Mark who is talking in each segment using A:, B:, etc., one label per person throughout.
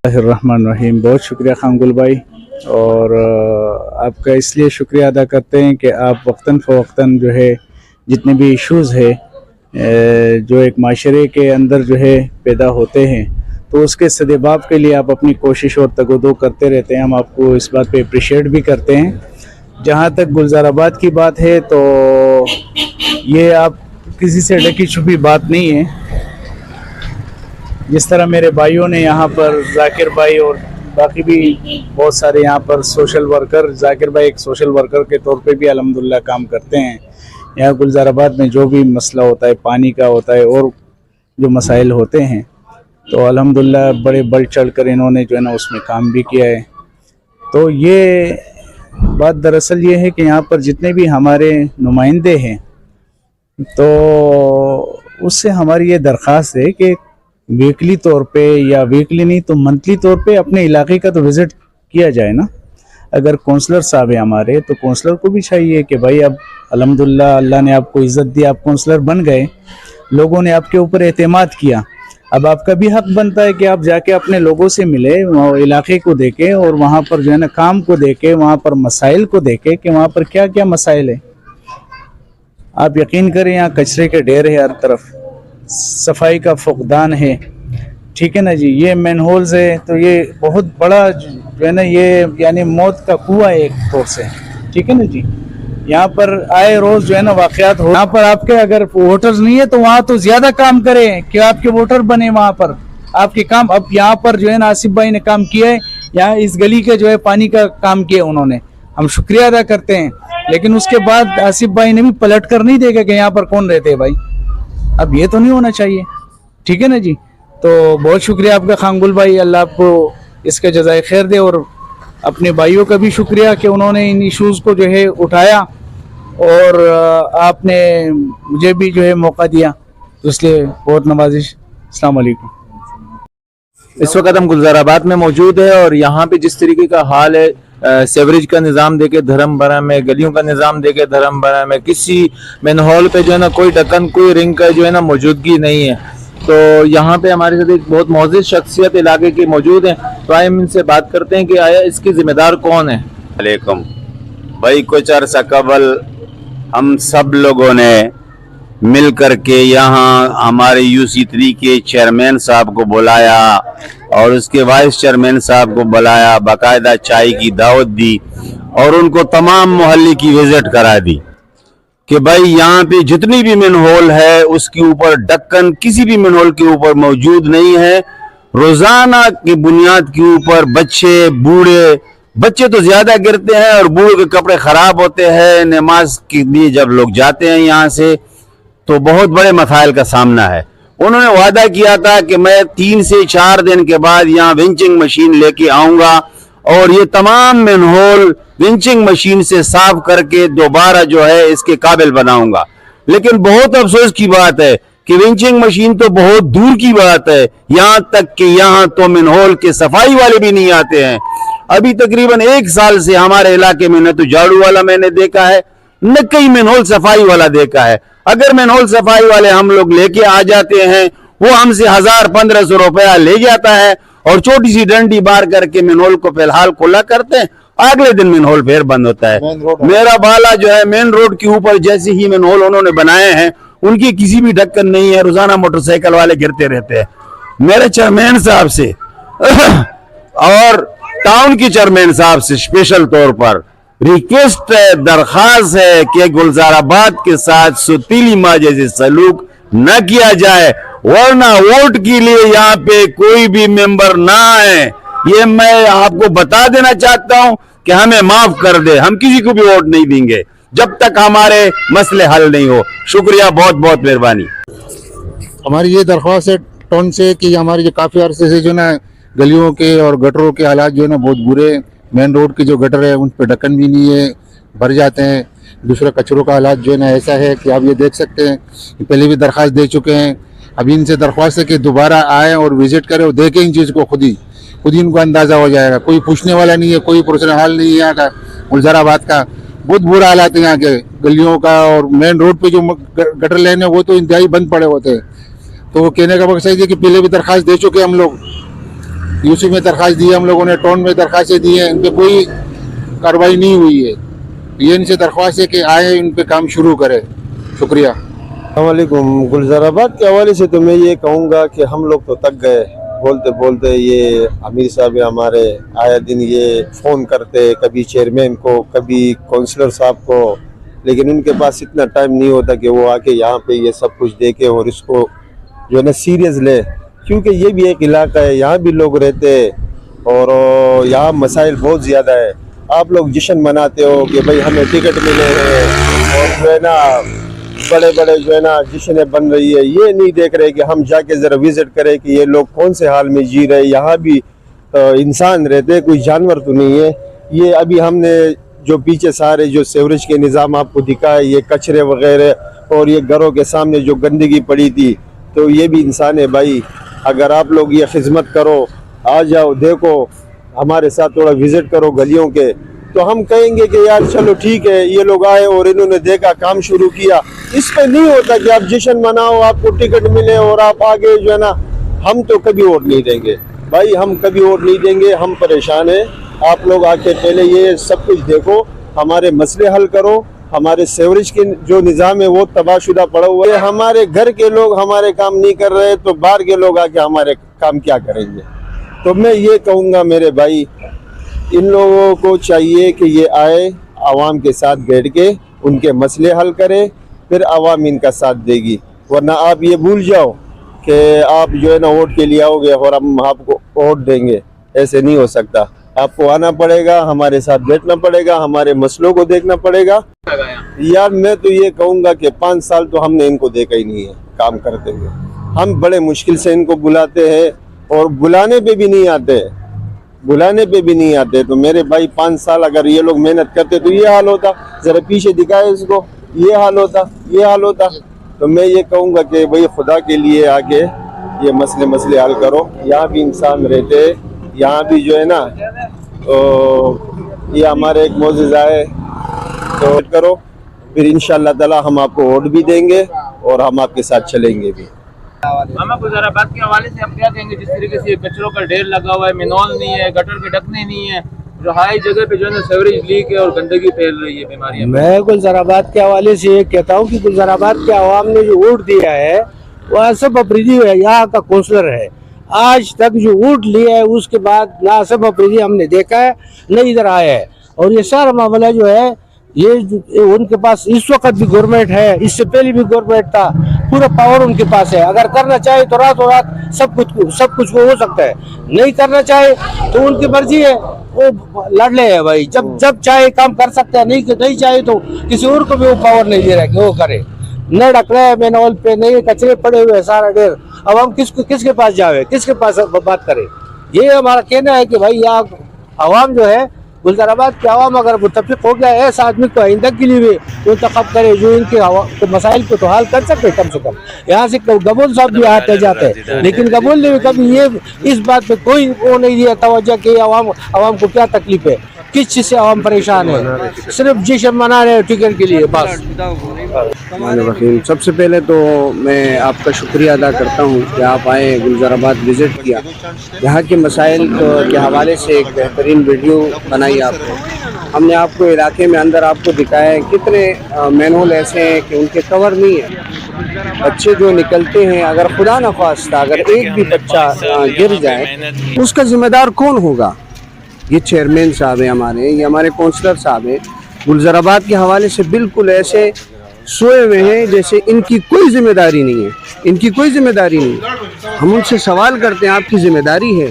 A: रहमान, बहुत शुक्रिया खानगुल भाई, और आपका इसलिए शुक्रिया अदा करते हैं कि आप वक्तन फ़वक्तन जो है जितने भी इश्यूज़ है जो एक माशरे के अंदर जो है पैदा होते हैं, तो उसके सदेबाब के लिए आप अपनी कोशिश और तगोदो करते रहते हैं। हम आपको इस बात पे अप्रिशिएट भी करते हैं। जहाँ तक गुलजाराबाद की बात है, तो ये आप किसी से ढकी छुपी बात नहीं है। जिस तरह मेरे भाइयों ने यहाँ पर, जाकिर भाई और बाकी भी बहुत सारे यहाँ पर सोशल वर्कर, जाकिर भाई एक सोशल वर्कर के तौर पे भी अल्हम्दुलिल्लाह काम करते हैं। यहाँ गुलजाराबाद में जो भी मसला होता है, पानी का होता है और जो मसाइल होते हैं, तो अल्हम्दुलिल्लाह बड़े बढ़ चढ़ कर इन्होंने जो है ना उसमें काम भी किया है। तो ये बात दरअसल ये है कि यहाँ पर जितने भी हमारे नुमाइंदे हैं, तो उससे हमारी ये दरख्वास्त है कि वीकली तौर पे, या वीकली नहीं तो मंथली तौर पे अपने इलाके का तो विज़िट किया जाए ना। अगर काउंसलर साहब है हमारे, तो काउंसलर को भी चाहिए कि भाई अब अल्हम्दुलिल्लाह अल्लाह ने आपको इज़्ज़त दी, आप काउंसलर बन गए, लोगों ने आपके ऊपर एतमाद किया, अब आपका भी हक बनता है कि आप जाके अपने लोगों से मिले, वहाँ इलाके को देखें और वहाँ पर जो है ना काम को देखें, वहाँ पर मसाइल को देखें कि वहाँ पर क्या क्या मसाइल है। आप यकीन करें, यहाँ कचरे के ढेर है हर तरफ, सफाई का फुकदान है, ठीक है ना जी। ये मैन होल्स है, तो ये बहुत बड़ा जो है ना, ये यानी मौत का कुआं है एक तौर से, ठीक है ना जी। यहाँ पर आए रोज जो है ना वाकयात हो। यहाँ पर आपके अगर वोटर्स नहीं है, तो वहाँ तो ज्यादा काम करें कि आपके वोटर बने वहाँ पर, आपके काम। अब यहाँ पर जो है ना आसिफ भाई ने काम किया है, यहाँ इस गली के जो है पानी का काम किया उन्होंने, हम शुक्रिया अदा करते हैं। लेकिन उसके बाद आसिफ भाई ने भी पलट कर नहीं देखा कि यहाँ पर कौन रहते हैं भाई। अब ये तो नहीं होना चाहिए, ठीक है ना जी। तो बहुत शुक्रिया आपका खानगुल भाई, अल्लाह आपको इसका जज़ाए खैर दे, और अपने भाइयों का भी शुक्रिया कि उन्होंने इन इश्यूज़ को जो है उठाया और आपने मुझे भी जो है मौका दिया, तो इसलिए बहुत नवाजिश। अस्सलाम वालेकुम।
B: इस वक्त हम गुलजाराबाद में मौजूद है और यहाँ पे जिस तरीके का हाल है, सेवरेज का निज़ाम देके धर्म भरा में, गलियों का निज़ाम देके धर्म भरा में, किसी मैनहोल पे जो है ना कोई ढक्कन, कोई रिंग का जो है ना मौजूदगी नहीं है। तो यहाँ पे हमारे साथ एक बहुत मौजूद शख्सियत इलाके की मौजूद है, तो आइए हम इनसे बात करते हैं कि आया इसकी जिम्मेदार कौन है।
C: वालेकुम भाई, कुछ अर्सा कबल हम सब लोगों ने मिल करके यहाँ हमारे UC3 के चेयरमैन साहब को बुलाया और उसके वाइस चेयरमैन साहब को बुलाया, बाकायदा चाय की दावत दी और उनको तमाम मोहल्ले की विजिट करा दी कि भाई यहाँ पे जितनी भी मैनहोल है उसके ऊपर ढक्कन किसी भी मैनहोल के ऊपर मौजूद नहीं है। रोजाना की बुनियाद के ऊपर बच्चे, बूढ़े, बच्चे तो ज्यादा गिरते हैं और बूढ़ों के कपड़े खराब होते हैं। नमाज के लिए जब लोग जाते हैं यहाँ से, तो बहुत बड़े मसाइल का सामना है। उन्होंने वादा किया था कि मैं 3 से 4 दिन के बाद यहाँ विंचिंग मशीन लेके आऊंगा और ये तमाम मैनहोल विंचिंग मशीन से साफ करके दोबारा जो है इसके काबिल बनाऊंगा। लेकिन बहुत अफसोस की बात है कि विंचिंग मशीन तो बहुत दूर की बात है, यहाँ तक कि यहाँ तो मैनहोल के सफाई वाले भी नहीं आते हैं। अभी तकरीबन 1 साल से हमारे इलाके में न तो झाड़ू वाला मैंने देखा है, न कहीं मैनहोल सफाई वाला देखा है। अगर मैनहोल सफाई वाले हम लोग लेके आ जाते हैं, वो हमसे 1000-1500 रुपया ले जाता है और छोटी सी डंडी बार करके मैनहोल को फिलहाल खुला करते हैं, अगले दिन मैनहोल फिर बंद होता है। मेरा बाला जो है मेन रोड के ऊपर जैसे ही मैनहोल उन्होंने बनाए हैं, उनकी किसी भी ढक्कन नहीं है, रोजाना मोटरसाइकिल वाले गिरते रहते हैं। मेरे चेयरमैन साहब से और टाउन के चेयरमैन साहब से स्पेशल तौर पर रिक्वेस्ट है, दरखास्त है कि गुलजाराबाद के साथ सुतीली माँ जैसे सलूक न किया जाए, वरना वोट के लिए यहाँ पे कोई भी मेंबर ना आए। ये मैं आपको बता देना चाहता हूँ कि हमें माफ कर दे, हम किसी को भी वोट नहीं देंगे जब तक हमारे मसले हल नहीं हो। शुक्रिया, बहुत बहुत मेहरबानी।
D: हमारी ये दरख्वास्त है टाउन से कि हमारे जो काफ़ी अरसे से जो ना गलियों के और गटरों के हालात जो है ना बहुत बुरे, मेन रोड के जो गटर है उन पर ढक्कन भी नहीं है, भर जाते हैं। दूसरा कचरों का हालात जो है ना ऐसा है कि आप ये देख सकते हैं, पहले भी दरख्वास्त दे चुके हैं। अभी इनसे दरख्वास्त है कि दोबारा आएँ और विजिट करें और देखें इन चीज़ को खुद ही इनको अंदाज़ा हो जाएगा। कोई पूछने वाला नहीं है, कोई पर्सनल हाल नहीं है यहाँ का गुलजाराबाद का। बहुत बुरा हालात है यहाँ के गलियों का। और मेन रोड पे जो गटर लाइन है वो तो इंतहाई बंद पड़े होते हैं। तो वो कहने का मकसद है कि पहले भी दरखास्त दे चुके हम लोग, यूसी में दरखास्त दी है हम लोगों ने, टाउन में दरखास्तें दी हैं, इन पर कोई कार्रवाई नहीं हुई है। ये इनसे दरख्वास्त है कि आए इन पे काम शुरू करें। शुक्रिया।
E: अस्सलामुअलैकुम। गुलजाराबाद के हवाले से तो मैं ये कहूँगा कि हम लोग तो तक गए बोलते बोलते। ये अमीर साहब हमारे आए दिन ये फ़ोन करते, कभी चेयरमैन को, कभी काउंसलर साहब को, लेकिन उनके पास इतना टाइम नहीं होता कि वो आके यहाँ पे ये सब कुछ देखे और इसको जो है ना सीरियस ले, क्योंकि ये भी एक इलाका है, यहाँ भी लोग रहते हैं और यहाँ मसाइल बहुत ज़्यादा है। आप लोग जश्न मनाते हो कि भाई हमें टिकट मिले हैं और जो है ना बड़े बड़े जो है ना जश्न बन रही है, ये नहीं देख रहे कि हम जाके ज़रा विज़िट करें कि ये लोग कौन से हाल में जी रहे। यहाँ भी इंसान रहते हैं, कोई जानवर तो नहीं है। ये अभी हमने जो पीछे सारे जो सीवरेज के निज़ाम आपको दिखाए, ये कचरे वगैरह और ये घरों के सामने जो गंदगी पड़ी थी, तो ये भी इंसान है भाई। अगर आप लोग ये खिदमत करो, आ जाओ, देखो, हमारे साथ थोड़ा विज़िट करो गलियों के, तो हम कहेंगे कि यार चलो ठीक है, ये लोग आए और इन्होंने देखा, काम शुरू किया। इस पे नहीं होता कि आप जश्न मनाओ, आपको टिकट मिले और आप आगे जो है ना, हम तो कभी वोट नहीं देंगे भाई, हम कभी वोट नहीं देंगे। हम परेशान हैं। आप लोग आके पहले ये सब कुछ देखो, हमारे मसले हल करो। हमारे सीवरेज के जो निज़ाम है वो तबाहशुदा पड़ा हुआ है। हमारे घर के लोग हमारे काम नहीं कर रहे तो बाहर के लोग आके हमारे काम क्या करेंगे। तो मैं ये कहूँगा मेरे भाई, इन लोगों को चाहिए कि ये आए, आवाम के साथ बैठ के उनके मसले हल करें, फिर आवाम इनका साथ देगी। वरना आप ये भूल जाओ कि आप जो है ना वोट के लिए आओगे और हम आपको वोट देंगे, ऐसे नहीं हो सकता। आपको आना पड़ेगा, हमारे साथ बैठना पड़ेगा, हमारे मसलों को देखना पड़ेगा। यार मैं तो ये कहूँगा कि 5 साल तो हमने इनको देखा ही नहीं है काम करते हुए। हम बड़े मुश्किल से इनको बुलाते हैं और बुलाने पे भी नहीं आते, तो मेरे भाई 5 साल अगर ये लोग मेहनत करते तो ये हाल होता। जरा पीछे दिखाए इसको, ये हाल होता। तो मैं ये कहूँगा कि भाई खुदा के लिए आके ये मसले हल करो। यहाँ भी इंसान रहते हैं, यहाँ भी जो है ना, तो ये हमारे एक मोज़िज़ा है, तो करो, फिर इंशाअल्लाह ताला हम आपको वोट भी देंगे और हम आपके साथ चलेंगे भी।
B: मामा गुलजाराबाद के हवाले से आप क्या कहेंगे? जिस तरीके से कचरों का ढेर लगा हुआ है, मिनोल नहीं है, गटर के ढकने नहीं है, जो हाई जगह पे जो है ना सीवरेज लीक है और गंदगी फैल रही है, बीमारियां।
F: मैं गुलजाराबाद के हवाले से ये कहता हूँ कि गुलजाराबाद के आवाम ने जो वोट दिया है वो आसिफ अफरीदी है, यहाँ का काउंसलर है। आज तक जो वोट लिया है उसके बाद ना आसिफ अफरीदी हमने देखा है न इधर आया है। और ये सारा मामला जो है ये उनके पास इस वक्त भी गवर्नमेंट है, इससे पहले भी गवर्नमेंट था, पूरा पावर उनके पास है। अगर करना चाहे तो रातों रात सब कुछ हो सकता है, नहीं करना चाहे तो उनकी मर्जी है, वो लड़ले है भाई। जब चाहे काम कर सकते हैं, नहीं चाहे तो किसी और को भी वो पावर नहीं दे रहा कि वो करे। न ढक रहा है मैनहोल पे, नहीं कचरे पड़े हुए सारा ढेर। अब हम किसके पास जावे, किसके पास बात करें? ये हमारा कहना है कि भाई यहाँ आवाम जो है, गुलजाराबाद के आवाम अगर मुत्तफिक हो गया ऐसा आदमी को आइंदा के लिए भी मुंतखब करे जो इनके मसाइल को तो हल कर सके। कम से कम यहाँ से गबूल साहब भी आते जाते हैं, लेकिन गबूल ने भी कभी ये इस बात पे कोई वो नहीं दिया तवज्जो कि आवाम को क्या तकलीफ है, किस चीज़ से आवाम परेशान है, सिर्फ जश्न मना रहे टिकट के लिए बस।
G: सबसे पहले तो मैं आपका शुक्रिया अदा करता हूँ कि आप आए, गुलजाराबाद विज़िट किया, यहाँ के मसाइल के हवाले से एक बेहतरीन वीडियो बनाई आपने। हमने आपको इलाके में अंदर आपको दिखाया है कितने मैनहोल ऐसे हैं कि उनके कवर नहीं है, बच्चे जो निकलते हैं, अगर खुदा न ख्वास्ता अगर एक भी बच्चा गिर जाए उसका जिम्मेदार कौन होगा? ये चेयरमैन साहब हैं हमारे, ये हमारे काउंसलर साहब हैं। गुलजाराबाद के हवाले से बिल्कुल ऐसे सोए हुए हैं जैसे इनकी कोई जिम्मेदारी नहीं है, इनकी कोई जिम्मेदारी नहीं। हम उनसे सवाल करते हैं, आपकी जिम्मेदारी है,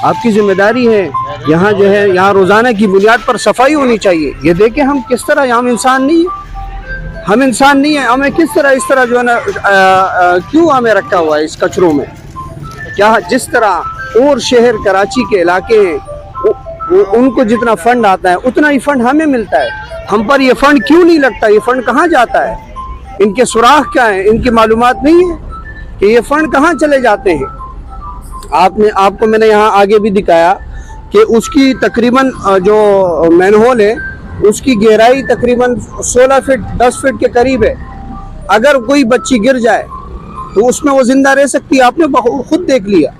G: आपकी जिम्मेदारी है। यहाँ जो है, यहाँ रोज़ाना की बुनियाद पर सफाई होनी चाहिए। ये देखें हम किस तरह, हम इंसान नहीं है, हम इंसान नहीं है, हमें किस तरह इस तरह जो है ना क्यों हमें रखा हुआ है इस कचरों में? क्या जिस तरह और शहर कराची के इलाके हैं उनको जितना फंड आता है उतना ही फंड हमें मिलता है, हम पर ये फंड क्यों नहीं लगता? ये फंड कहाँ जाता है? इनके सुराख क्या है? इनकी मालूमात नहीं है कि ये फंड कहाँ चले जाते हैं। आपको मैंने यहाँ आगे भी दिखाया कि उसकी तकरीबन जो मैनहोल है اس کی گہرائی تقریباً 16 فٹ 10 فٹ کے قریب ہے. اگر کوئی بچی گر جائے تو اس میں وہ زندہ رہ سکتی ہے. آپ نے خود دیکھ لیا.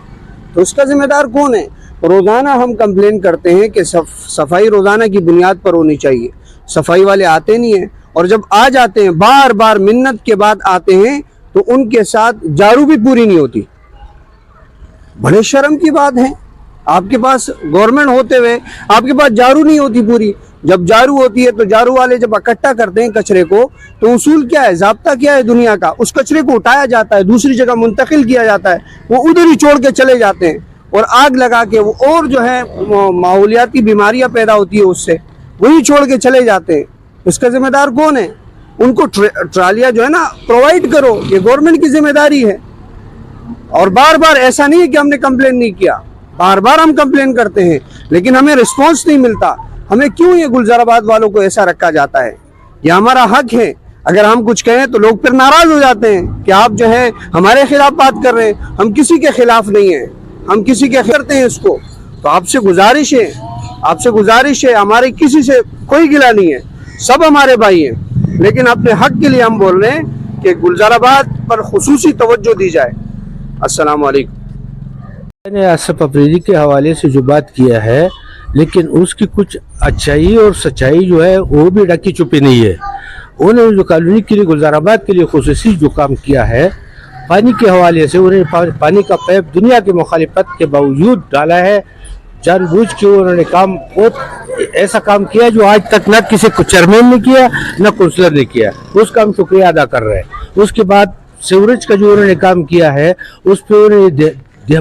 G: تو اس کا ذمہ دار کون ہے؟ روزانہ ہم کمپلین کرتے ہیں کہ صفائی روزانہ کی بنیاد پر ہونی چاہیے. صفائی والے آتے نہیں ہیں, اور جب آ جاتے ہیں بار بار منت کے بعد آتے ہیں تو ان کے ساتھ جارو بھی پوری نہیں ہوتی. بڑے شرم کی بات ہے, آپ کے پاس گورنمنٹ ہوتے ہوئے آپ کے پاس جارو نہیں ہوتی پوری. جب جارو ہوتی ہے تو جارو والے جب اکٹھا کرتے ہیں کچرے کو تو اصول کیا ہے, ضابطہ کیا ہے دنیا کا؟ اس کچرے کو اٹھایا جاتا ہے, دوسری جگہ منتقل کیا جاتا ہے, وہ ادھر ہی چھوڑ کے چلے جاتے ہیں اور آگ لگا کے وہ اور جو ہے ماحولیاتی بیماریاں پیدا ہوتی ہے اس سے, وہی چھوڑ کے چلے جاتے ہیں. اس کا ذمہ دار کون ہے؟ ان کو ٹرالیاں جو ہے نا پرووائڈ کرو, یہ گورنمنٹ کی ذمہ داری ہے. اور بار بار ایسا نہیں ہے کہ ہم نے کمپلین نہیں کیا, بار بار ہم کمپلین کرتے ہیں لیکن ہمیں رسپانس نہیں ملتا. ہمیں کیوں یہ گلزار آباد والوں کو ایسا رکھا جاتا ہے؟ یہ ہمارا حق ہے. اگر ہم کچھ کہیں تو لوگ پھر ناراض ہو جاتے ہیں کہ آپ جو ہے ہمارے خلاف بات کر رہے ہیں. ہم کسی کے خلاف نہیں ہیں, ہم کسی کے کرتے ہیں اس کو. تو آپ سے گزارش ہے, ہمارے کسی سے کوئی گلہ نہیں ہے, سب ہمارے بھائی ہیں. لیکن اپنے حق کے لیے ہم بول رہے ہیں کہ گلزار آباد پر خصوصی توجہ دی جائے. السلام علیکم.
F: میں نے آصف افریدی کے حوالے سے جو بات کیا ہے, لیکن اس کی کچھ اچھائی اور سچائی جو ہے وہ بھی ڈھکی چھپی نہیں ہے. انہوں نے جو کالونی کے لیے گلزار آباد کے لیے خصوصی جو کام کیا ہے پانی کے حوالے سے, انہوں نے پانی کا پائپ دنیا کی مخالفت کے باوجود ڈالا ہے. جان بوجھ کے انہوں نے کام بہت ایسا کام کیا جو آج تک نہ کسی کو چیئرمین نے کیا نہ کونسلر نے کیا. اس کا ہم شکریہ ادا کر رہے ہیں. اس کے بعد سیوریج کا جو انہوں نے کام کیا ہے اس پہ انہوں نے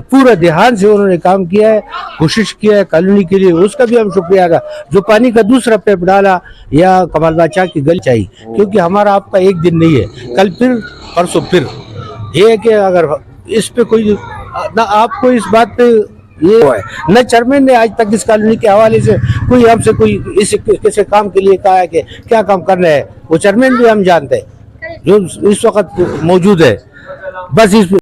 F: پورا دھیان سے انہوں نے کام کیا ہے, کوشش کیا ہے کالونی کے لیے. اس کا بھی ہم شکریہ ادا. جو پانی کا دوسرا پیپ ڈالا یا کمال بادشاہ کی گلی چاہیے, کیونکہ ہمارا آپ کا ایک دن نہیں ہے, کل پھر پرسوں پھر. یہ ہے کہ اگر اس پہ کوئی نہ آپ کو اس بات پہ یہ ہے نہ چیئرمین نے آج تک اس کالونی کے حوالے سے کوئی ہم سے کوئی اس کسی کام کے لیے کہا ہے کہ کیا کام کرنا ہے. وہ چیئرمین بھی ہم جانتے ہیں جو اس وقت موجود ہے. بس اس